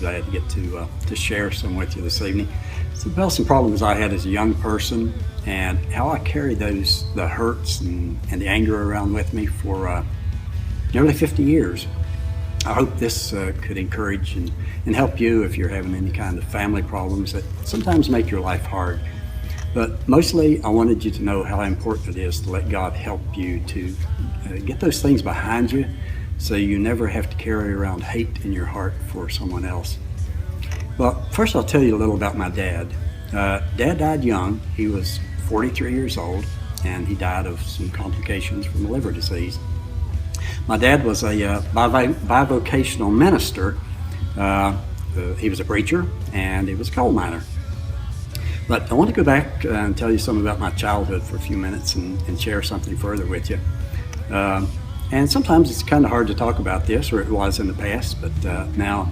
glad to get to share some with you this evening. It's about some problems I had as a young person and how I carried the hurts and the anger around with me for nearly 50 years. I hope this could encourage and help you if you're having any kind of family problems that sometimes make your life hard. But mostly I wanted you to know how important it is to let God help you to get those things behind you so you never have to carry around hate in your heart for someone else. Well, first I'll tell you a little about my dad. Dad died young. He was 43 years old, and he died of some complications from a liver disease. My dad was a bivocational minister. He was a preacher, and he was a coal miner. But I want to go back and tell you something about my childhood for a few minutes and share something further with you. And sometimes it's kind of hard to talk about this, or it was in the past, but now,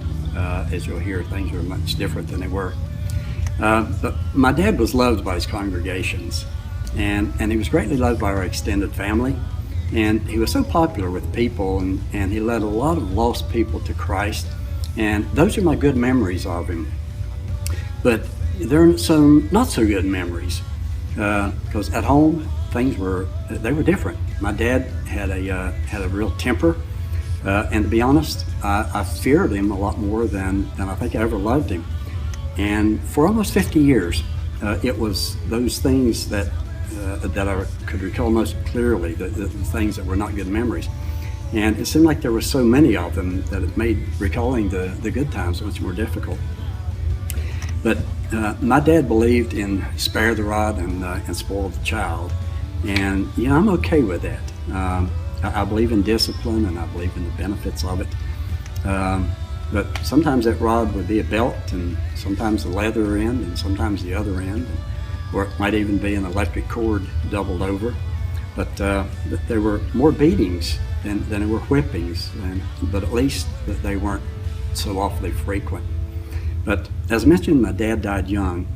as you'll hear, things are much different than they were. But my dad was loved by his congregations, and he was greatly loved by our extended family. And he was so popular with people, and he led a lot of lost people to Christ. And those are my good memories of him. But there are some not so good memories, because at home things were different. My dad had a real temper, and to be honest, I feared him a lot more than I think I ever loved him. And for almost 50 years, it was those things that I could recall most clearly, the things that were not good memories. And it seemed like there were so many of them that it made recalling the good times much more difficult. But my dad believed in spare the rod and spoil the child. And I'm okay with that. I believe in discipline, and I believe in the benefits of it. But sometimes that rod would be a belt, and sometimes the leather end, and sometimes the other end. Or it might even be an electric cord doubled over. But there were more beatings than there were whippings, but at least they weren't so awfully frequent. But as I mentioned, my dad died young,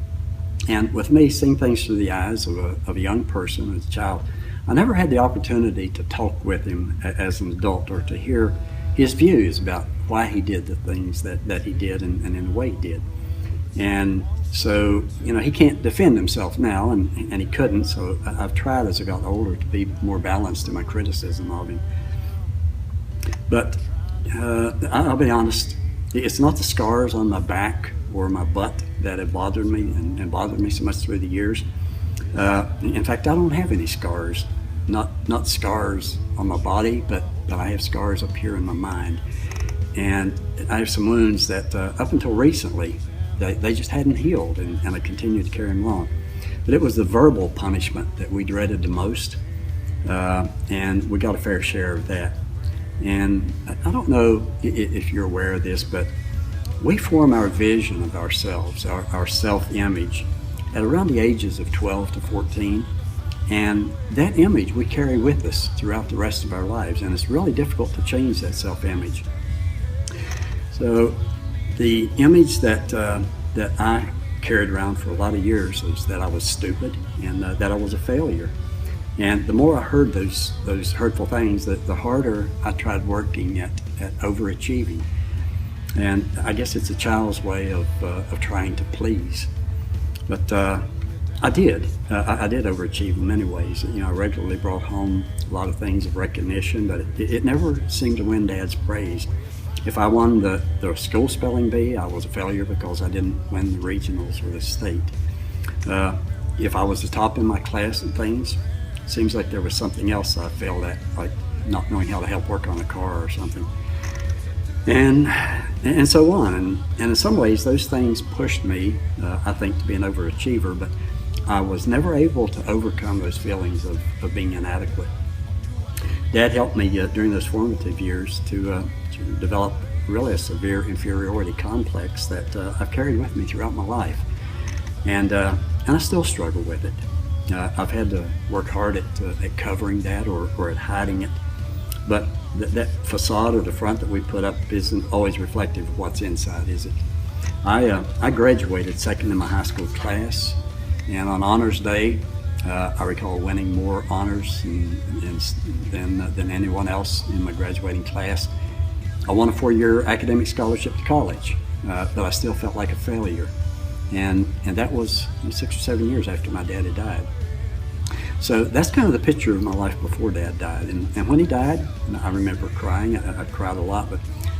and with me seeing things through the eyes of a young person, as a child, I never had the opportunity to talk with him as an adult or to hear his views about why he did the things that he did and in the way he did. And so, he can't defend himself now, and he couldn't, so I've tried as I got older to be more balanced in my criticism of him. But I'll be honest, it's not the scars on my back or my butt that have bothered me and bothered me so much through the years. In fact, I don't have any scars, not scars on my body, but I have scars up here in my mind. And I have some wounds that up until recently, they just hadn't healed, and I continued to carry them along. But it was the verbal punishment that we dreaded the most, and we got a fair share of that. And I don't know if you're aware of this, but we form our vision of ourselves, our self-image, at around the ages of 12 to 14. And that image we carry with us throughout the rest of our lives, and it's really difficult to change that self-image. So the image that I carried around for a lot of years was that I was stupid and that I was a failure. And the more I heard those hurtful things, the harder I tried working at overachieving. And I guess it's a child's way of trying to please. But I did overachieve in many ways. I regularly brought home a lot of things of recognition, but it never seemed to win Dad's praise. If I won the school spelling bee, I was a failure because I didn't win the regionals or the state. If I was the top in my class and things, it seems like there was something else I failed at, like not knowing how to help work on a car or something. And so on. And in some ways, those things pushed me, I think, to be an overachiever, but I was never able to overcome those feelings of being inadequate. Dad helped me during those formative years to develop really a severe inferiority complex that I've carried with me throughout my life. And I still struggle with it. I've had to work hard at covering that or at hiding it. But that facade or the front that we put up isn't always reflective of what's inside, is it? I graduated second in my high school class, and on honors day, I recall winning more honors than anyone else in my graduating class. I won a 4-year academic scholarship to college, but I still felt like a failure. And that was 6 or 7 years after my dad had died. So that's kind of the picture of my life before Dad died. And when he died, I remember crying. I cried a lot, but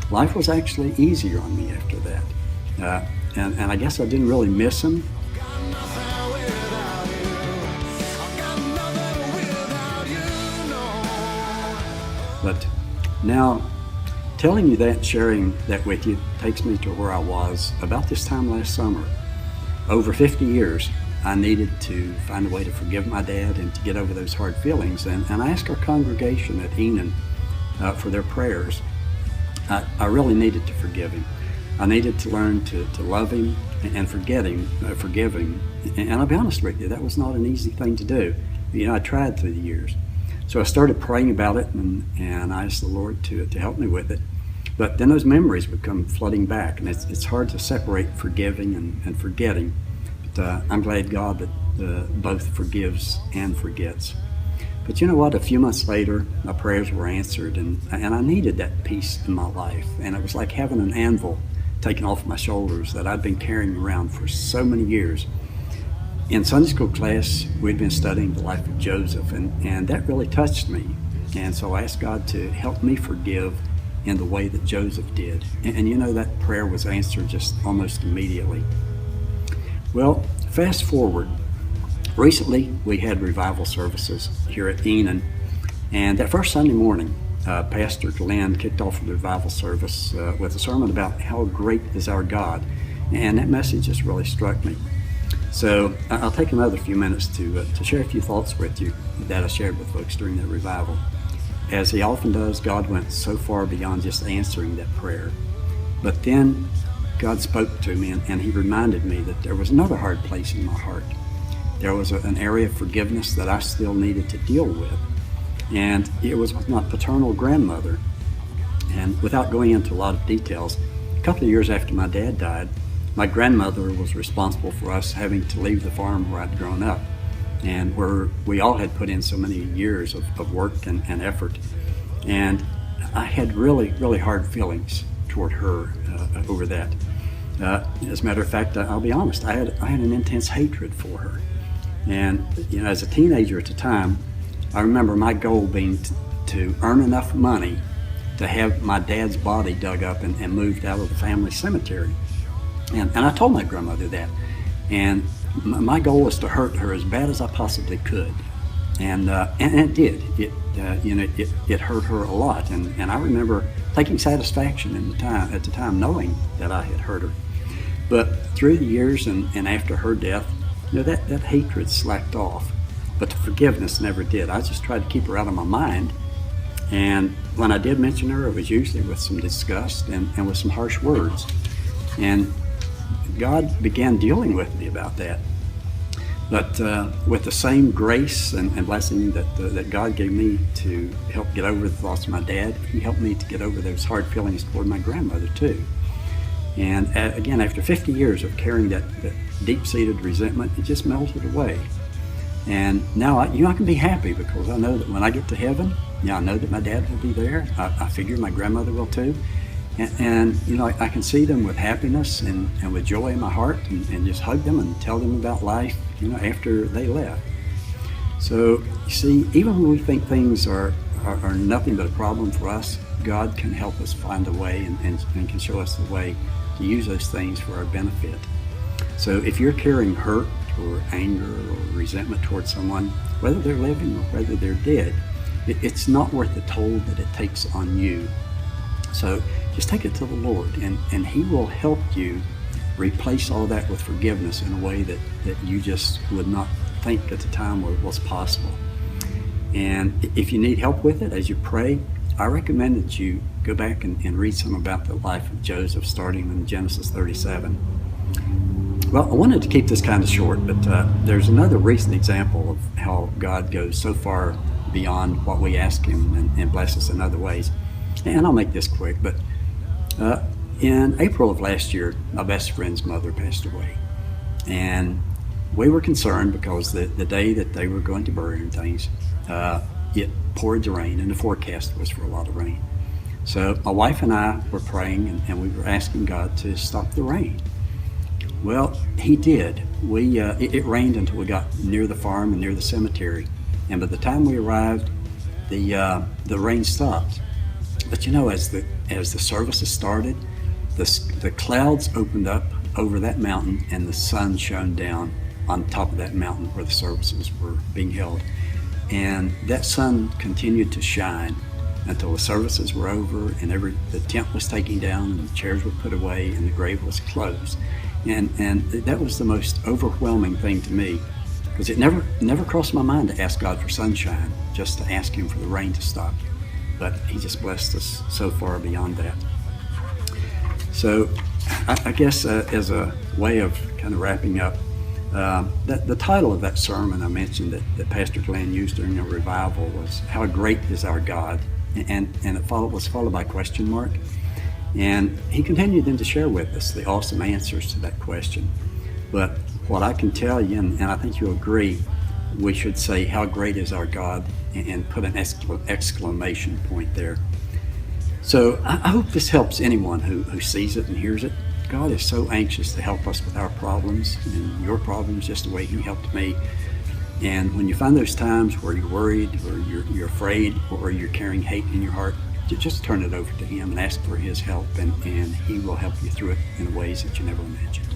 life was actually easier on me after that. And I guess I didn't really miss him. But now, telling you that, sharing that with you, takes me to where I was about this time last summer. Over 50 years, I needed to find a way to forgive my dad and to get over those hard feelings. And I asked our congregation at Enon for their prayers. I really needed to forgive him. I needed to learn to love him and forgive him. And I'll be honest with you, that was not an easy thing to do. You know, I tried through the years. So I started praying about it, and I asked the Lord to help me with it. But then those memories would come flooding back, and it's hard to separate forgiving and forgetting. But I'm glad God that both forgives and forgets. But you know what? A few months later, my prayers were answered, and I needed that peace in my life. And it was like having an anvil taken off my shoulders that I'd been carrying around for so many years. In Sunday school class, we'd been studying the life of Joseph, and that really touched me. And so I asked God to help me forgive in the way that Joseph did. And you know, that prayer was answered just almost immediately. Well, fast forward. Recently, we had revival services here at Enon, and that first Sunday morning, Pastor Glenn kicked off the revival service with a sermon about how great is our God, and that message just really struck me. So I'll take another few minutes to share a few thoughts with you that I shared with folks during that revival. As he often does, God went so far beyond just answering that prayer. But then God spoke to me, and he reminded me that there was another hard place in my heart. There was an area of forgiveness that I still needed to deal with. And it was with my paternal grandmother. And without going into a lot of details, a couple of years after my dad died, my grandmother was responsible for us having to leave the farm where I'd grown up, and where we all had put in so many years of work and effort. And I had really, really hard feelings toward her over that. As a matter of fact, I'll be honest, I had an intense hatred for her. And you know, as a teenager at the time, I remember my goal being to earn enough money to have my dad's body dug up and moved out of the family cemetery. And I told my grandmother that. And my goal was to hurt her as bad as I possibly could. And it did. It hurt her a lot. And I remember taking satisfaction at the time knowing that I had hurt her. But through the years and after her death, you know, that hatred slacked off. But the forgiveness never did. I just tried to keep her out of my mind. And when I did mention her, it was usually with some disgust and with some harsh words. And God began dealing with me about that. But with the same grace and blessing that God gave me to help get over the thoughts of my dad, he helped me to get over those hard feelings toward my grandmother too. And again, after 50 years of carrying that deep-seated resentment, it just melted away. And now I can be happy because I know that when I get to heaven, I know that my dad will be there. I figure my grandmother will too. And you know, I can see them with happiness and with joy in my heart and just hug them and tell them about life, you know, after they left. So, you see, even when we think things are nothing but a problem for us, God can help us find a way and can show us the way to use those things for our benefit. So if you're carrying hurt or anger or resentment towards someone, whether they're living or whether they're dead, it's not worth the toll that it takes on you. So just take it to the Lord, and he will help you replace all that with forgiveness in a way that you just would not think at the time was possible. And if you need help with it as you pray, I recommend that you go back and read some about the life of Joseph, starting in Genesis 37. Well, I wanted to keep this kind of short, but there's another recent example of how God goes so far beyond what we ask him and bless us in other ways. And I'll make this quick, but in April of last year, my best friend's mother passed away. And we were concerned because the day that they were going to bury her and things, it poured the rain, and the forecast was for a lot of rain. So my wife and I were praying, and we were asking God to stop the rain. Well, He did. It rained until we got near the farm and near the cemetery, and by the time we arrived, the rain stopped. But as the services started, the clouds opened up over that mountain, and the sun shone down on top of that mountain where the services were being held. And that sun continued to shine until the services were over, and the tent was taken down, and the chairs were put away, and the grave was closed. And that was the most overwhelming thing to me, because it never crossed my mind to ask God for sunshine, just to ask Him for the rain to stop. But He just blessed us so far beyond that. So I guess as a way of kind of wrapping up, the title of that sermon I mentioned that Pastor Glenn used during a revival was "How Great Is Our God," and it was followed by a question mark. And he continued then to share with us the awesome answers to that question. But what I can tell you, and I think you'll agree, we should say, "How great is our God," and put an exclamation point there. So I hope this helps anyone who sees it and hears it. God is so anxious to help us with our problems and your problems, just the way He helped me. And when you find those times where you're worried, or you're afraid, or you're carrying hate in your heart, just turn it over to Him and ask for His help, and He will help you through it in ways that you never imagined.